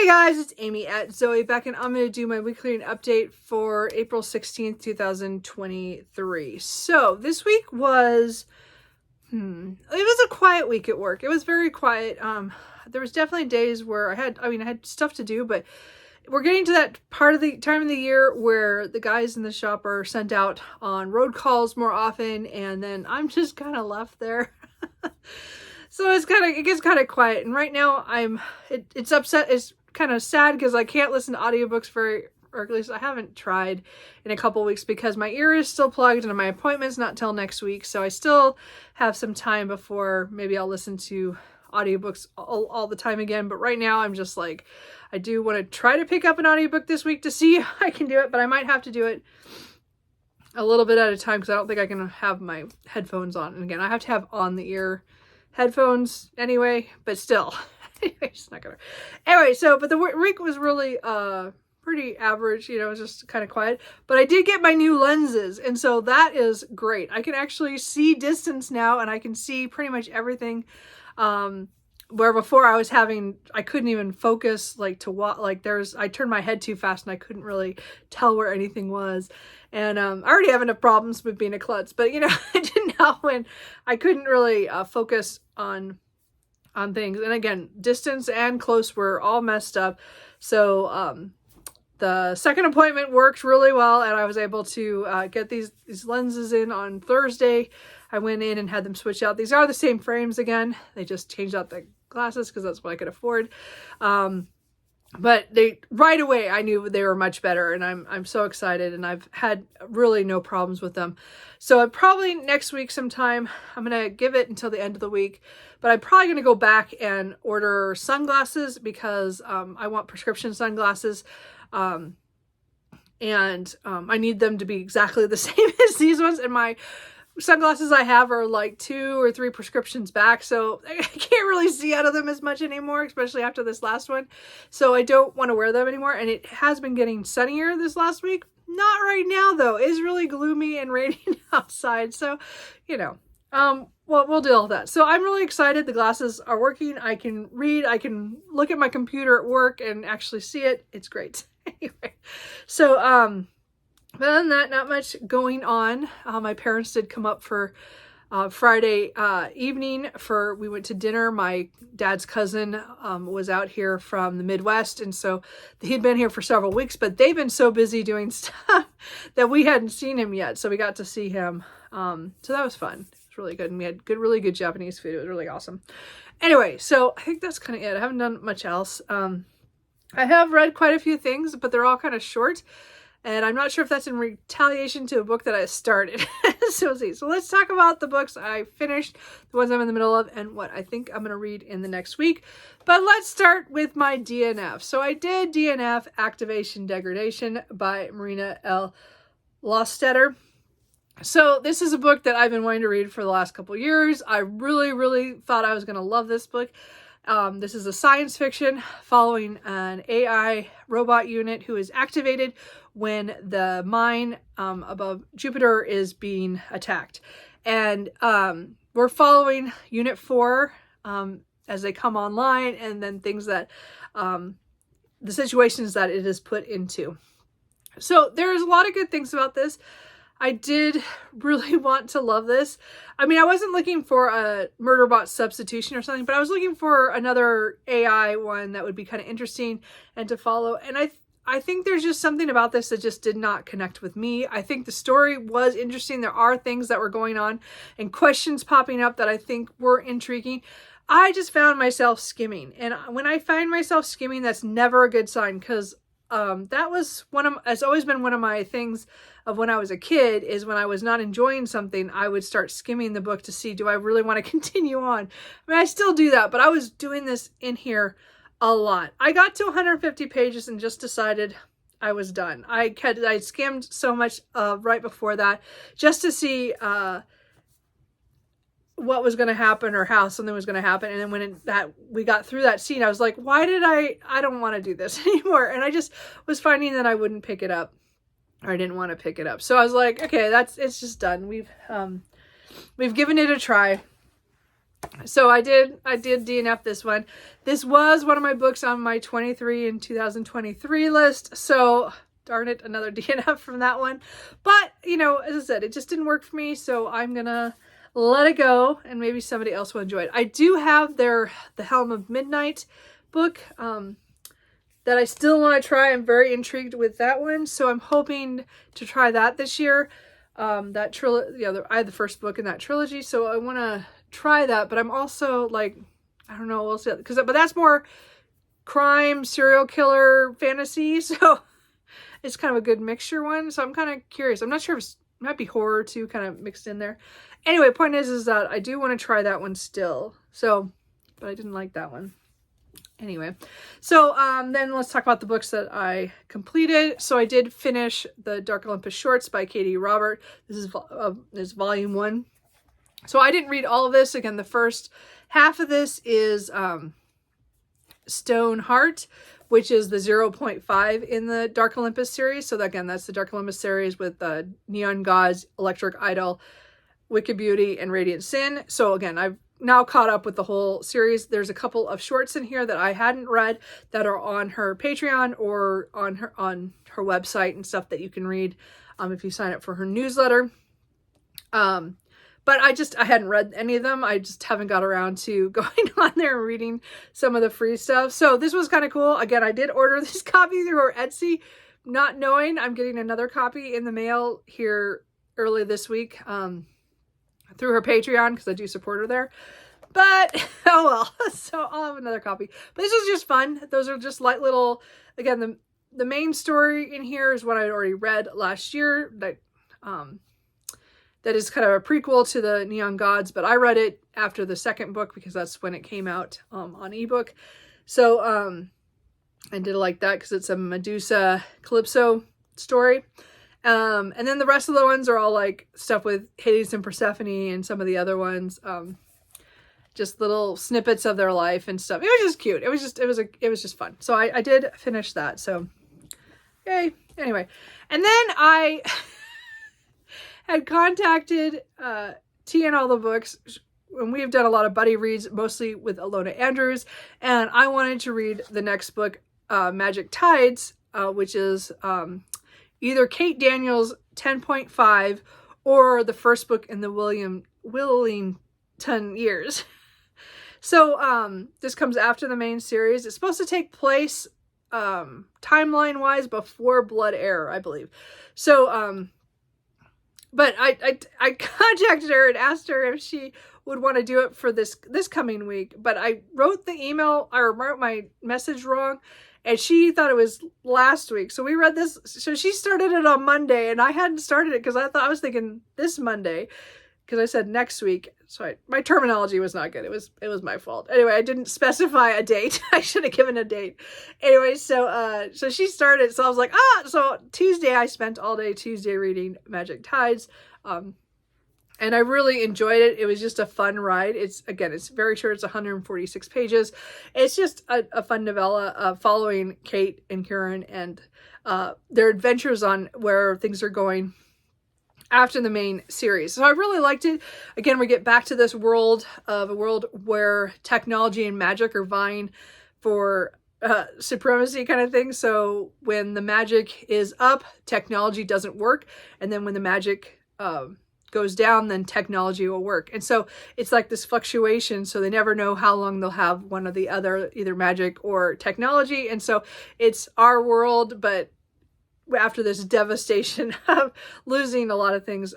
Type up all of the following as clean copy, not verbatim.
Hey guys, it's Amy at Zoe back, and I'm going to do my weekly update for April 16th, 2023. So this week was, it was a quiet week at work. It was very quiet. There was definitely days where I had stuff to do, but we're getting to that part of the time of the year where the guys in the shop are sent out on road calls more often, and then I'm just kind of left there. So it gets kind of quiet, and right now it's upset. It's kind of sad because I can't listen to audiobooks or at least I haven't tried in a couple weeks because my ear is still plugged and my appointment's not till next week. So I still have some time before maybe I'll listen to audiobooks all the time again. But right now I'm just like, I do want to try to pick up an audiobook this week to see if I can do it, but I might have to do it a little bit at a time because I don't think I can have my headphones on. And again, I have to have on the ear headphones anyway, but still. It's not gonna. Anyway, but the week was really pretty average, it was just kind of quiet. But I did get my new lenses, and so that is great. I can actually see distance now, and I can see pretty much everything. Where before I couldn't even focus, I turned my head too fast and I couldn't really tell where anything was. And I already have enough problems with being a klutz, but I didn't know when I couldn't really focus on things. And again, distance and close were all messed up. So the second appointment worked really well, and I was able to get these lenses in on Thursday. I went in and had them switch out. These are the same frames again. They just changed out the glasses because that's what I could afford. But right away I knew they were much better, and I'm so excited, and I've had really no problems with them. So probably next week sometime, I'm gonna give it until the end of the week, but I'm probably gonna go back and order sunglasses because I want prescription sunglasses. I need them to be exactly the same as these ones, and my sunglasses I have are like 2 or 3 prescriptions back, so I can't really see out of them as much anymore, especially after this last one. So I don't want to wear them anymore, and it has been getting sunnier this last week. Not right now though. It's really gloomy and raining outside, so well, we'll deal with that. So I'm really excited. The glasses are working. I can read. I can look at my computer at work and actually see it. It's great. Anyway, so but other than that, not much going on. My parents did come up for Friday evening we went to dinner. My dad's cousin was out here from the Midwest, and so he'd been here for several weeks, but they've been so busy doing stuff that we hadn't seen him yet, so we got to see him. So that was fun. It was really good, and we had really good Japanese food. It was really awesome. Anyway, so I think that's kind of it. I haven't done much else. I have read quite a few things, but they're all kind of short. And I'm not sure if that's in retaliation to a book that I started. So let's talk about the books I finished, the ones I'm in the middle of, and what I think I'm going to read in the next week. But let's start with my DNF. So I did DNF, Activation Degradation by Marina L. Lostetter. So this is a book that I've been wanting to read for the last couple years. I really, really thought I was going to love this book. This is a science fiction following an AI robot unit who is activated when the mine above Jupiter is being attacked. And we're following Unit 4 as they come online, and then things that the situations that it is put into. So there's a lot of good things about this. I did really want to love this. I mean, I wasn't looking for a Murderbot substitution or something, but I was looking for another AI one that would be kind of interesting and to follow. And I think there's just something about this that just did not connect with me. I think the story was interesting. There are things that were going on and questions popping up that I think were intriguing. I just found myself skimming. And when I find myself skimming, that's never a good sign, because that was it's always been one of my things of when I was a kid, is when I was not enjoying something, I would start skimming the book to see, do I really want to continue on? I mean, I still do that, but I was doing this in here a lot. I got to 150 pages and just decided I was done. I skimmed so much right before that just to see what was going to happen or how something was going to happen. And then when we got through that scene, I was like, why did I don't want to do this anymore. And I just was finding that I wouldn't pick it up, or I didn't want to pick it up. So I was like, okay, it's just done. We've given it a try. So I did DNF this one. This was one of my books on my 23 in 2023 list. So darn it, another DNF from that one. But, you know, as I said, it just didn't work for me. So I'm going to let it go and maybe somebody else will enjoy it. I do have The Helm of Midnight book that I still want to try. I'm very intrigued with that one. So I'm hoping to try that this year. That trilogy, I had the first book in that trilogy. So I want to try that, but I'm also like, I don't know, we'll see, but that's more crime, serial killer, fantasy, so it's kind of a good mixture one. So I'm kind of curious. I'm not sure if it might be horror too, kind of mixed in there. Anyway, point is that I do want to try that one still. So, but I didn't like that one. Anyway, so then let's talk about the books that I completed. So I did finish the Dark Olympus shorts by Katie Robert. This is volume 1. So I didn't read all of this. Again, the first half of this is Stone Heart, which is the 0.5 in the Dark Olympus series. So again, that's the Dark Olympus series with Neon Gods, Electric Idol, Wicked Beauty, and Radiant Sin. So again, I've now caught up with the whole series. There's a couple of shorts in here that I hadn't read that are on her Patreon or on her website and stuff that you can read if you sign up for her newsletter. But I hadn't read any of them. I just haven't got around to going on there and reading some of the free stuff. So this was kind of cool. Again, I did order this copy through her Etsy, not knowing I'm getting another copy in the mail here early this week through her Patreon because I do support her there. But, oh well. So I'll have another copy. But this was just fun. Those are just light little, again, the main story in here is what I'd already read last year. That is kind of a prequel to the Neon Gods, but I read it after the second book because that's when it came out on ebook. So I did like that because it's a Medusa Calypso story. And then the rest of the ones are all like stuff with Hades and Persephone and some of the other ones. Just little snippets of their life and stuff. It was just cute. It was just fun. So I did finish that. So yay. Anyway, and then I had contacted T and All the Books, and we've done a lot of buddy reads, mostly with Alona Andrews, and I wanted to read the next book, Magic Tides, which is either Kate Daniels' 10.5 or the first book in the Willington years. So this comes after the main series. It's supposed to take place timeline-wise before Blood Heir, I believe. So but I contacted her and asked her if she would want to do it for this coming week. But I wrote the email, or wrote my message wrong, and she thought it was last week. So we read this. So she started it on Monday, and I hadn't started it because I was thinking this Monday, because I said next week. So my terminology was not good. It was my fault. Anyway, I didn't specify a date. I should have given a date. Anyway, so she started. So I was like, so Tuesday, I spent all day Tuesday reading Magic Tides. And I really enjoyed it. It was just a fun ride. It's very short. It's 146 pages. It's just a fun novella following Kate and Kieran and their adventures on where things are going after the main series. So I really liked it. Again, we get back to this world of a world where technology and magic are vying for supremacy kind of thing. So when the magic is up, technology doesn't work. And then when the magic goes down, then technology will work. And so it's like this fluctuation. So they never know how long they'll have one or the other, either magic or technology. And so it's our world, but after this devastation of losing a lot of things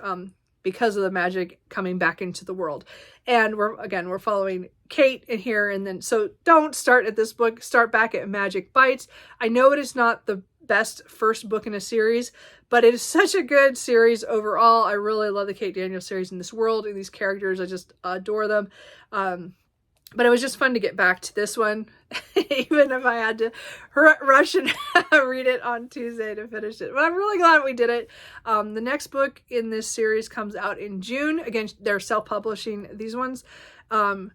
because of the magic coming back into the world. And we're following Kate in here. And then, so don't start at this book, start back at Magic Bites. I know it is not the best first book in a series, but it is such a good series overall. I really love the Kate Daniels series in this world and these characters. I just adore them. But it was just fun to get back to this one, even if I had to rush and read it on Tuesday to finish it. But I'm really glad we did it. The next book in this series comes out in June. Again, they're self-publishing these ones. And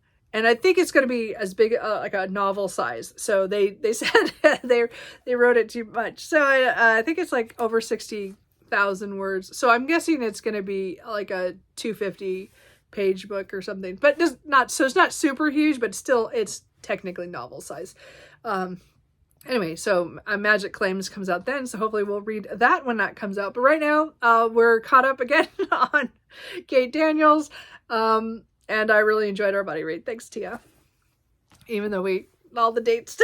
I think it's going to be as big, like a novel size. So they said they wrote it too much. So I think it's like over 60,000 words. So I'm guessing it's going to be like a 250 page book or something, but just not, so it's not super huge, but still it's technically novel size. Anyway, so Magic Claims comes out then, so hopefully we'll read that when that comes out. But right now, we're caught up again on Kate Daniels, and I really enjoyed our buddy read. Thanks, Tia. Even though all the dates.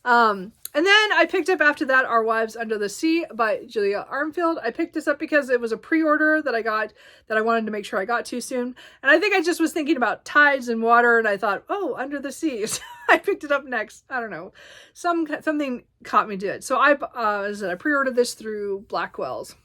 And then I picked up after that Our Wives Under the Sea by Julia Armfield. I picked this up because it was a pre-order that I got that I wanted to make sure I got to soon. And I think I just was thinking about tides and water, and I thought, oh, Under the Sea. So I picked it up next. I don't know. Something caught me to it. So I pre-ordered this through Blackwell's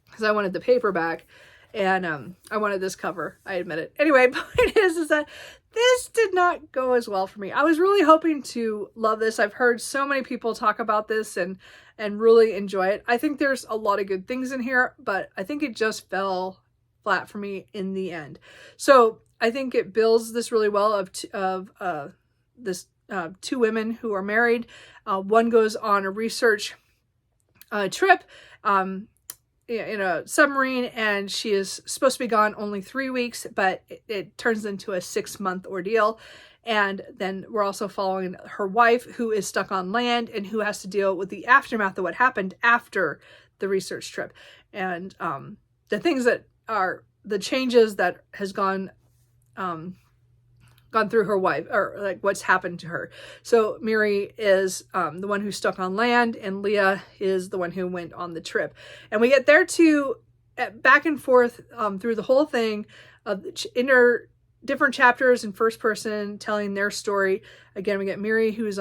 because I wanted the paperback. And I wanted this cover. I admit it. Anyway, point is that this did not go as well for me. I was really hoping to love this. I've heard so many people talk about this and really enjoy it. I think there's a lot of good things in here, but I think it just fell flat for me in the end. So I think it builds this really well of two women who are married. One goes on a research trip in a submarine, and she is supposed to be gone only 3 weeks, but it turns into a 6-month ordeal. And then we're also following her wife, who is stuck on land and who has to deal with the aftermath of what happened after the research trip, and the things that are the changes that has gone through her wife, or like what's happened to her. So Miri is the one who's stuck on land, and Leah is the one who went on the trip. And we get there to back and forth through the whole thing of different chapters in first person telling their story. Again, we get Miri who is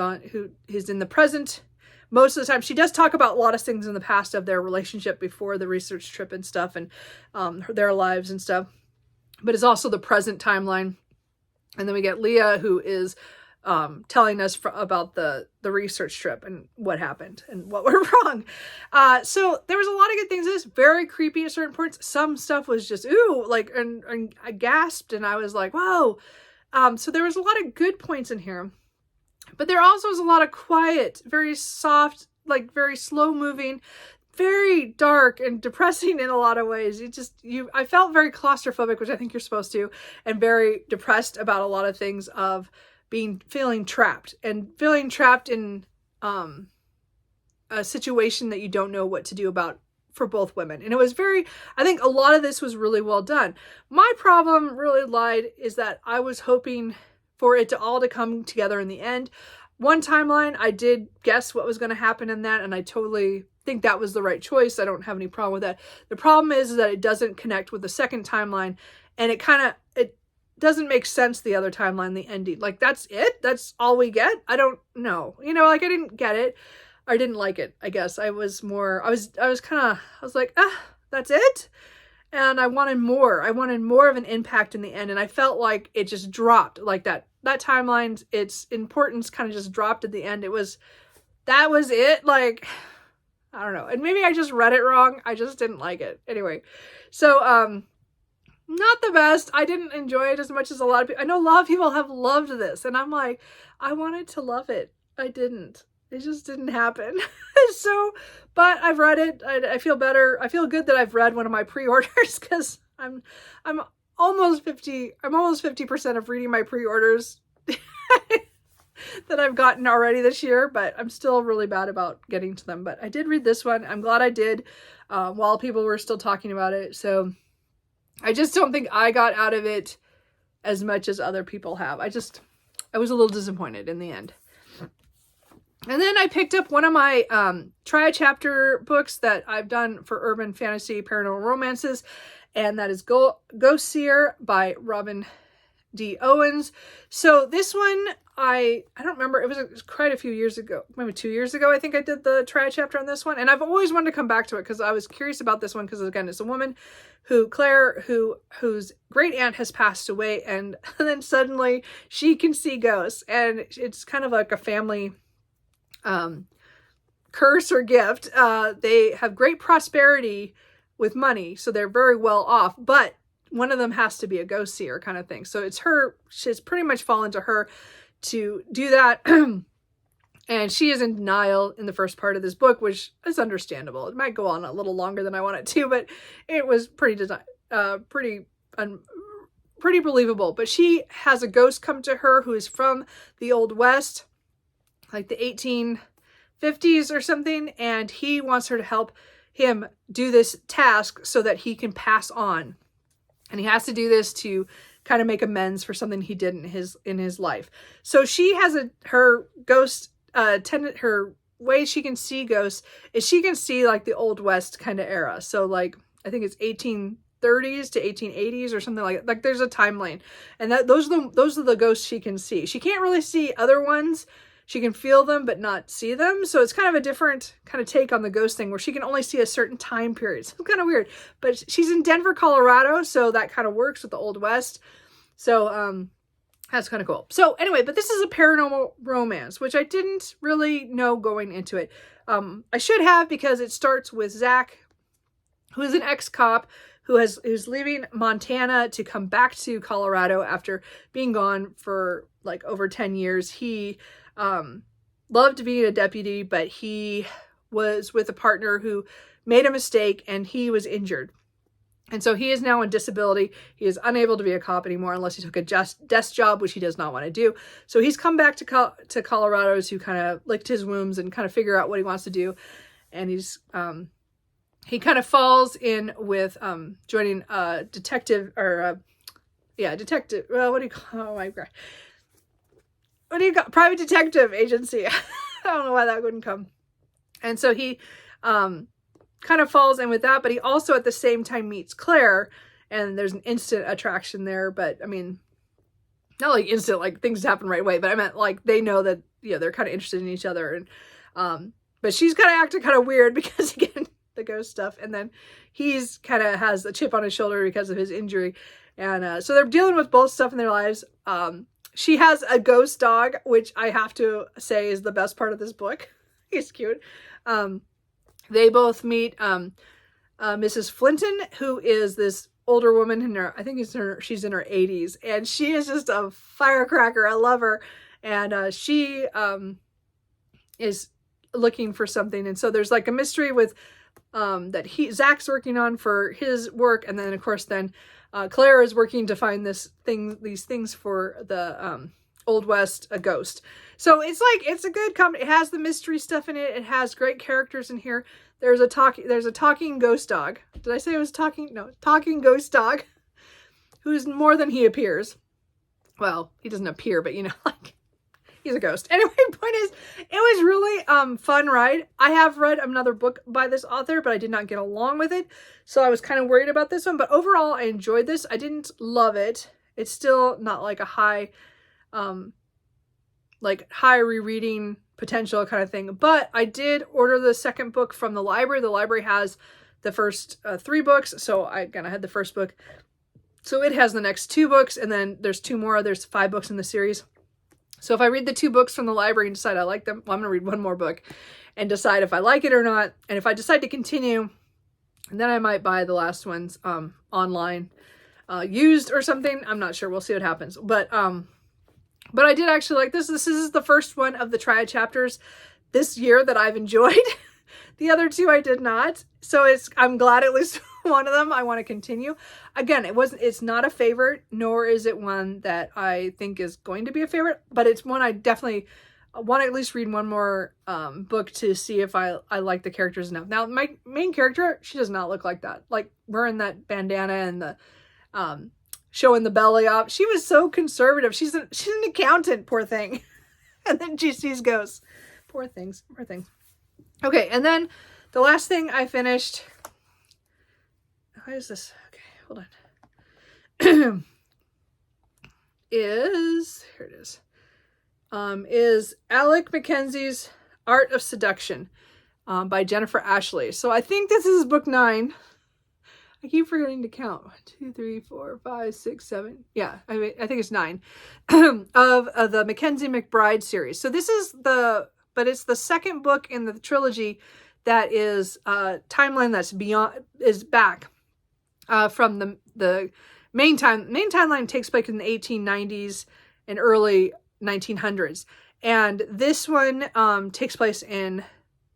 in the present most of the time. She does talk about a lot of things in the past of their relationship before the research trip and stuff, and their lives and stuff, but it's also the present timeline. And then we get Leah, who is telling us about the research trip and what happened and what went wrong. So there was a lot of good things. It was very creepy at certain points. Some stuff was just, ooh, like, and I gasped and I was like, whoa. So there was a lot of good points in here. But there also was a lot of quiet, very soft, like very slow moving, very dark and depressing in a lot of ways. I felt very claustrophobic, which I think you're supposed to, and very depressed about a lot of things of feeling trapped in a situation that you don't know what to do about for both women. And it was I think a lot of this was really well done. My problem really is that I was hoping for it to come together in the end. One timeline, I did guess what was going to happen in that, and I totally think that was the right choice. I don't have any problem with that. The problem is that it doesn't connect with the second timeline, and it doesn't make sense, the other timeline, the ending. Like, that's it? That's all we get? I don't know. I didn't get it. I didn't like it, I guess. I was like, that's it? And I wanted more. I wanted more of an impact in the end, and I felt like it just dropped like that. That timeline, its importance kind of just dropped at the end. That was it? Like, I don't know. And maybe I just read it wrong. I just didn't like it. Anyway, so, not the best. I didn't enjoy it as much as a lot of people. I know a lot of people have loved this, and I'm like, I wanted to love it. I didn't. It just didn't happen. But I've read it. I feel better. I feel good that I've read one of my pre-orders, because I'm almost 50% of reading my pre-orders that I've gotten already this year, but I'm still really bad about getting to them. But I did read this one. I'm glad I did, while people were still talking about it. So I just don't think I got out of it as much as other people have. I was a little disappointed in the end. And then I picked up one of my tri-chapter books that I've done for urban fantasy paranormal romances, and that is Go Seer by Robin D. Owens. So this one, I don't remember, it was quite a few years ago, maybe 2 years ago, I think I did the tri-chapter on this one, and I've always wanted to come back to it because I was curious about this one, because again, it's a woman Claire, whose great aunt has passed away, and then suddenly she can see ghosts, and it's kind of like a family curse or gift. They have great prosperity with money, so they're very well off, but one of them has to be a ghost seer kind of thing. So she's pretty much fallen to her to do that. And she is in denial in the first part of this book, which is understandable. It might go on a little longer than I want it to, but it was pretty pretty believable. But she has a ghost come to her who is from the Old West, like the 1850s or something, and he wants her to help him do this task so that he can pass on. And he has to do this to kind of make amends for something he did in his life. So she has her ghost her way she can see ghosts is she can see like the Old West kind of era. So like I think it's 1830s to 1880s or something like that. Like there's a timeline, and those are the ghosts she can see. She can't really see other ones. She can feel them but not see them. So it's kind of a different kind of take on the ghost thing where she can only see a certain time period. So it's kind of weird. But she's in Denver, Colorado, so that kind of works with the Old West. So that's kind of cool. So anyway, but this is a paranormal romance, which I didn't really know going into it. I should have, because it starts with Zach, who is an ex-cop who's leaving Montana to come back to Colorado after being gone for like over 10 years. He loved being a deputy, but he was with a partner who made a mistake and he was injured. And so he is now on disability. He is unable to be a cop anymore unless he took a desk job, which he does not want to do. So he's come back to Colorado to kind of lick his wounds and kind of figure out what he wants to do. And he kind of falls in with joining a detective detective. Well, what do you call? Oh my God. What do you got? Private detective agency. I don't know why that wouldn't come. And so he kind of falls in with that, but he also at the same time meets Claire, and there's an instant attraction there. But I mean, not like instant, like things happen right away, but I meant like they know that, you know, they're kind of interested in each other. And but she's kind of acting kind of weird because again, the ghost stuff, and then he's kind of has a chip on his shoulder because of his injury. And so they're dealing with both stuff in their lives. She has a ghost dog, which I have to say is the best part of this book. He's cute. They both meet Mrs. Flinton, who is this older woman in her, I think she's in her 80s, and she is just a firecracker. I love her. And she is looking for something. And so there's like a mystery with that Zach's working on for his work, and then of course Claire is working to find these things for the Old West, a ghost. So it's a good comedy. It has the mystery stuff in it. It has great characters in here. There's a talking ghost dog. Did I say it was talking? No, talking ghost dog, who's more than he appears. Well, he doesn't appear, but you know, like he's a ghost. Anyway, point is, it was really fun ride. I have read another book by this author, but I did not get along with it, so I was kind of worried about this one. But overall, I enjoyed this. I didn't love it. It's still not like a high rereading potential kind of thing. But I did order the second book from the library. The library has the first 3 books, so I had the first book. So it has the next 2 books, and then there's 2 more. There's 5 books in the series. So if I read the 2 books from the library and decide I like them, well, I'm going to read 1 more book and decide if I like it or not. And if I decide to continue, then I might buy the last ones online, used or something. I'm not sure. We'll see what happens. But I did actually like this. This is the first one of the Triad chapters this year that I've enjoyed. The other 2 I did not. So I'm glad at least one of them I want to continue. Again, it's not a favorite, nor is it one that I think is going to be a favorite, but it's one I definitely want to at least read 1 more book to see if I like the characters enough. Now, my main character, she does not look like that. Like wearing that bandana and the showing the belly up. She was so conservative. She's an accountant, poor thing. And then she sees ghosts. Poor things. Okay, and then the last thing I finished. What is this? Okay, hold on. Here it is. Is Alec Mackenzie's Art of Seduction by Jennifer Ashley. So I think this is book 9. I keep forgetting to count. 1, 2, 3, 4, 5, 6, 7. Yeah, I think it's 9 of the Mackenzie McBride series. So this is but it's the second book in the trilogy that is timeline is back from the main timeline takes place in the 1890s and early 1900s, and this one takes place in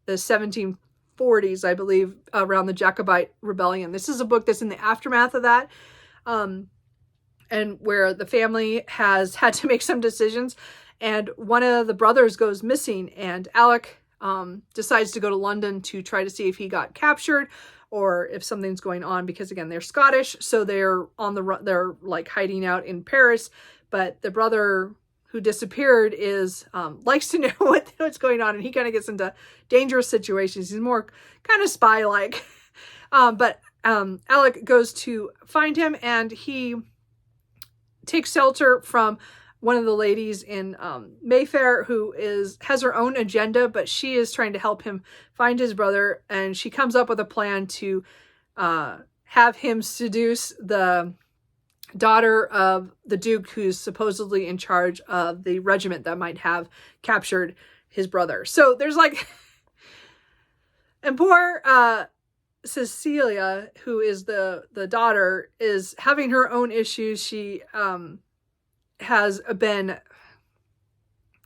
the 1740s, I believe, around the Jacobite Rebellion. This is a book that's in the aftermath of that. and where the family has had to make some decisions, and one of the brothers goes missing, and Alec decides to go to London to try to see if he got captured or if something's going on, because again, they're Scottish, so they're on the run, they're like hiding out in Paris, but the brother who disappeared is likes to know what's going on, and he kind of gets into dangerous situations. He's more kind of spy-like. But Alec goes to find him, and he takes shelter from one of the ladies in Mayfair who has her own agenda, but she is trying to help him find his brother, and she comes up with a plan to have him seduce the daughter of the Duke, who's supposedly in charge of the regiment that might have captured his brother. So there's like, and poor Cecilia, who is the daughter, is having her own issues. She has been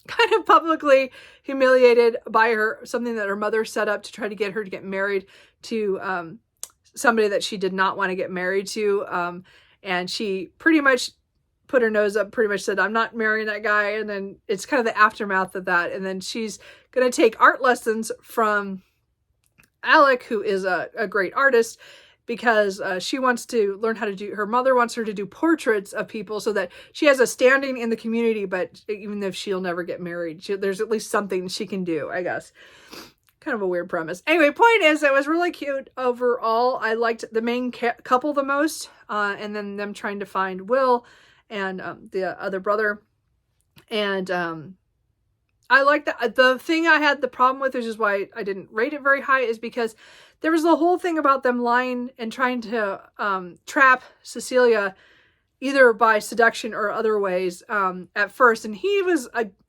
kind of publicly humiliated by something that her mother set up to try to get her to get married to somebody that she did not want to get married to. And she pretty much put her nose up, pretty much said, I'm not marrying that guy. And then it's kind of the aftermath of that. And then she's going to take art lessons from Alec, who is a great artist, because she wants to learn how to do, her mother wants her to do portraits of people so that she has a standing in the community, but even if she'll never get married, there's at least something she can do, I guess. Kind of a weird premise. Anyway, point is, it was really cute overall. I liked the main couple the most, and then them trying to find Will and the other brother. And I like that. The thing I had the problem with, which is why I didn't rate it very high, is because there was the whole thing about them lying and trying to trap Cecilia either by seduction or other ways at first. And he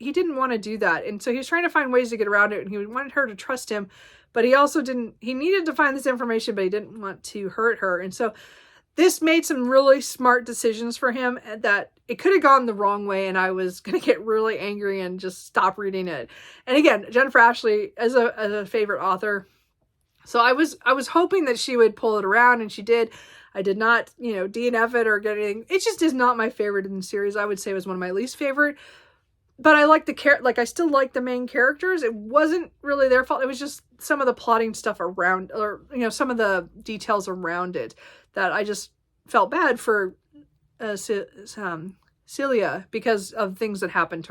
didn't want to do that. And so he was trying to find ways to get around it, and he wanted her to trust him, but he also he needed to find this information, but he didn't want to hurt her. And so this made some really smart decisions for him that it could have gone the wrong way, and I was going to get really angry and just stop reading it. And again, Jennifer Ashley as a favorite author. So I was hoping that she would pull it around, and she did. I did not, DNF it or get anything. It just is not my favorite in the series. I would say it was one of my least favorite. But I like I still like the main characters. It wasn't really their fault. It was just some of the plotting stuff around, or, some of the details around it that I just felt bad for Celia because of things that happened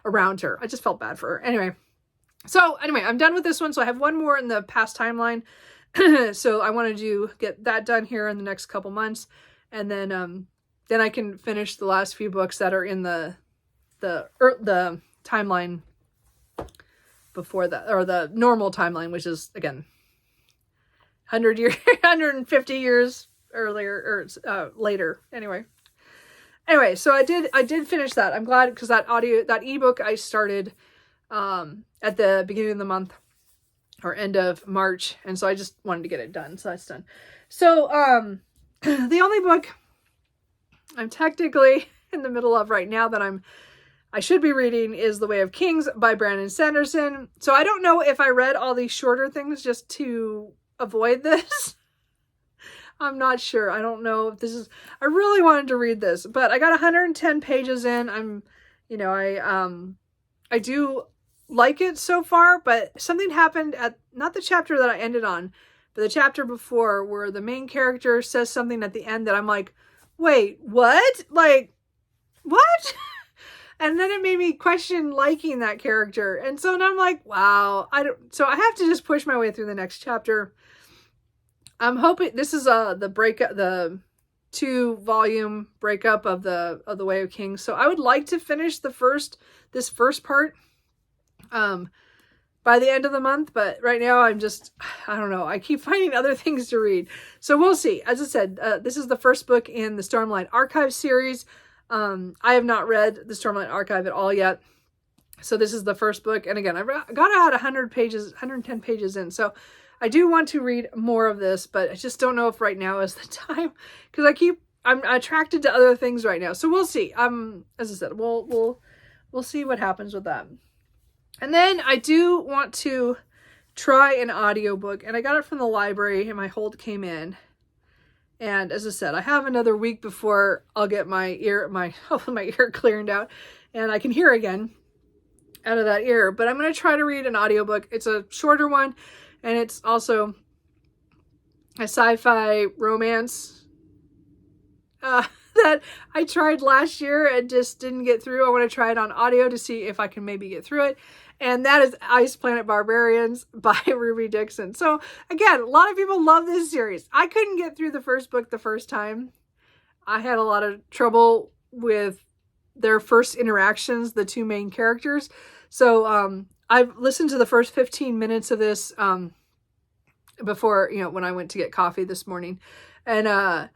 around her. I just felt bad for her. Anyway, I'm done with this one. So I have one more in the past timeline. So I wanted to get that done here in the next couple months, and then I can finish the last few books that are in the timeline before that, or the normal timeline, which is again 150 years earlier or later. Anyway, so I did finish that. I'm glad, because that ebook I started at the beginning of the month, or end of March, and so I just wanted to get it done, so that's done. So the only book I'm technically in the middle of right now that I should be reading is The Way of Kings by Brandon Sanderson. So I don't know if I read all these shorter things just to avoid this. I'm not sure. I don't know if this is, I really wanted to read this, but I got 110 pages in. I do like it so far, but something happened at, not the chapter that I ended on, but the chapter before, where the main character says something at the end that I'm like, wait, what? Like, what? And then it made me question liking that character. And so now I'm like, wow, so I have to just push my way through the next chapter. I'm hoping this is the 2-volume breakup of the Way of Kings. So I would like to finish this first part by the end of the month, but right now I don't know. I keep finding other things to read. So we'll see. As I said, this is the first book in the Stormlight Archive series. I have not read the Stormlight Archive at all yet. So this is the first book. And again, I've got about 110 pages in. So I do want to read more of this, but I just don't know if right now is the time, because I'm attracted to other things right now. So we'll see. As I said, we'll see what happens with that. And then I do want to try an audiobook, and I got it from the library, and my hold came in. And as I said, I have another week before I'll get my ear cleared out and I can hear again out of that ear. But I'm going to try to read an audiobook. It's a shorter one, and it's also a sci-fi romance that I tried last year and just didn't get through. I want to try it on audio to see if I can maybe get through it. And that is Planet Barbarians by Ruby Dixon. So again, a lot of people love this series. I couldn't get through the first book the first time. I had a lot of trouble with their first interactions, the two main characters. So I've listened to the first 15 minutes of this before, when I went to get coffee this morning. And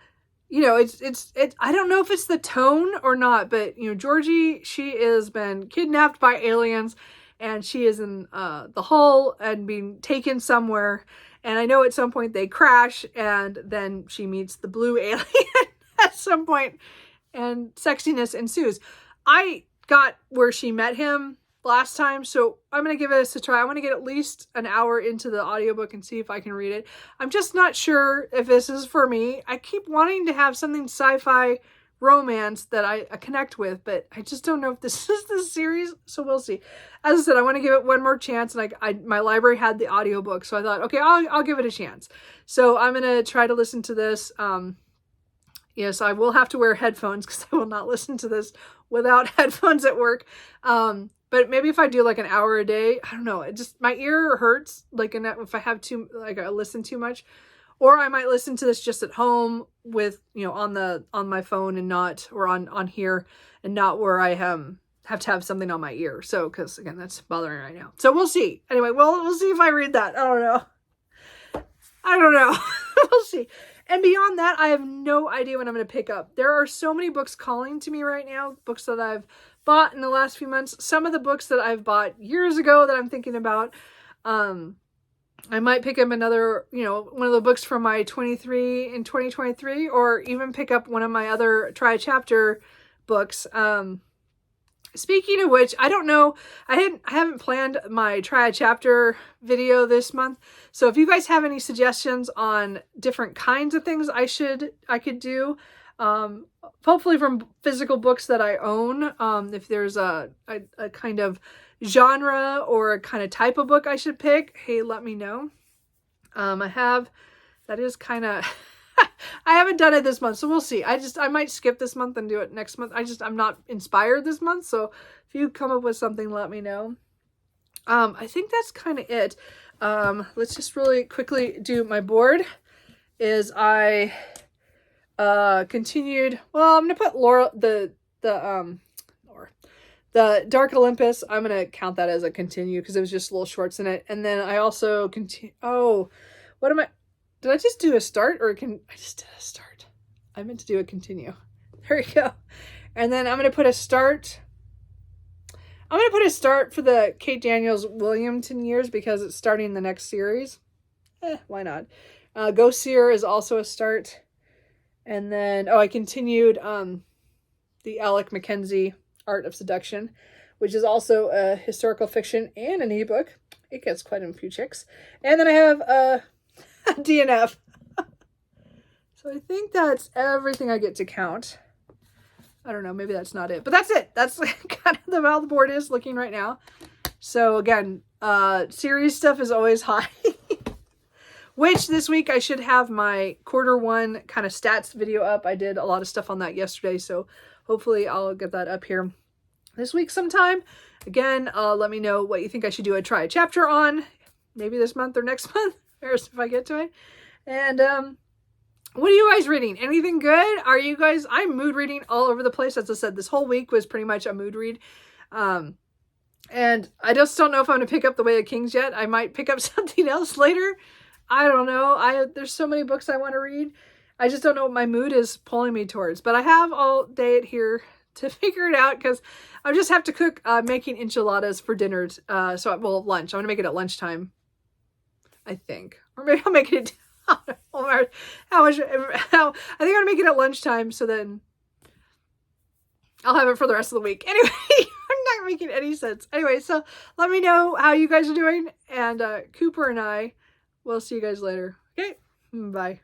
it's I don't know if it's the tone or not, but Georgie, she has been kidnapped by aliens and she is in the hull and being taken somewhere. And I know at some point they crash and then she meets the blue alien at some point and sexiness ensues. I got where she met him last time, so I'm going to give this a try. I want to get at least an hour into the audiobook and see if I can read it. I'm just not sure if this is for me. I keep wanting to have something sci-fi romance that I connect with, but I just don't know if this is the series, so we'll see. As I said, I want to give it one more chance, and my library had the audiobook, so I thought, okay, I'll give it a chance. So I'm going to try to listen to this. Yes, I will have to wear headphones because I will not listen to this without headphones at work. But maybe if I do like an hour a day, I don't know. It just, my ear hurts like if I have I listen too much, or I might listen to this just at home with, on my phone and not, or on here and not where I have to have something on my ear. So, cause again, that's bothering me right now. So we'll see. Anyway, we'll see if I read that. I don't know. We'll see. And beyond that, I have no idea when I'm going to pick up. There are so many books calling to me right now, books that I've bought in the last few months. Some of the books that I've bought years ago that I'm thinking about. I might pick up another, one of the books from my 2023, or even pick up one of my other try a chapter books. Speaking of which, I don't know, I haven't planned my try a chapter video this month. So if you guys have any suggestions on different kinds of things I could do, hopefully from physical books that I own, if there's a kind of genre or a kind of type of book I should pick, hey, let me know. That is kind of, I haven't done it this month, so we'll see. I might skip this month and do it next month. I'm not inspired this month, so if you come up with something, let me know. I think that's kind of it. Let's just really quickly do my board. I continued, well, I'm going to put Laura, the Dark Olympus, I'm going to count that as a continue because it was just little shorts in it. And then I also did I just do a start I just did a start. I meant to do a continue. There you go. And then I'm going to put a start. I'm going to put a start for the Kate Daniels Williamson years because it's starting the next series. Why not? Go Seer is also a start. And then, I continued the Alec Mackenzie Art of Seduction, which is also a historical fiction and an ebook. It gets quite a few chicks. And then I have a DNF. So I think that's everything I get to count. I don't know, maybe that's not it. But that's it. That's kind of how the board is looking right now. So again, series stuff is always high. Which this week I should have my Q1 kind of stats video up. I did a lot of stuff on that yesterday, so hopefully I'll get that up here this week sometime. Again, let me know what you think I should try a chapter on, maybe this month or next month, or if I get to it. And what are you guys reading? Anything good? I'm mood reading all over the place. As I said, this whole week was pretty much a mood read. And I just don't know if I'm going to pick up The Way of Kings yet. I might pick up something else later. I don't know. There's so many books I want to read. I just don't know what my mood is pulling me towards. But I have all day here to figure it out because I just have to cook making enchiladas for dinner. Lunch. I'm going to make it at lunchtime, I think. Or maybe I'll make it I think I'm going to make it at lunchtime so then I'll have it for the rest of the week. Anyway, I'm not making any sense. Anyway, so let me know how you guys are doing. And Cooper and I will see you guys later. Okay, bye.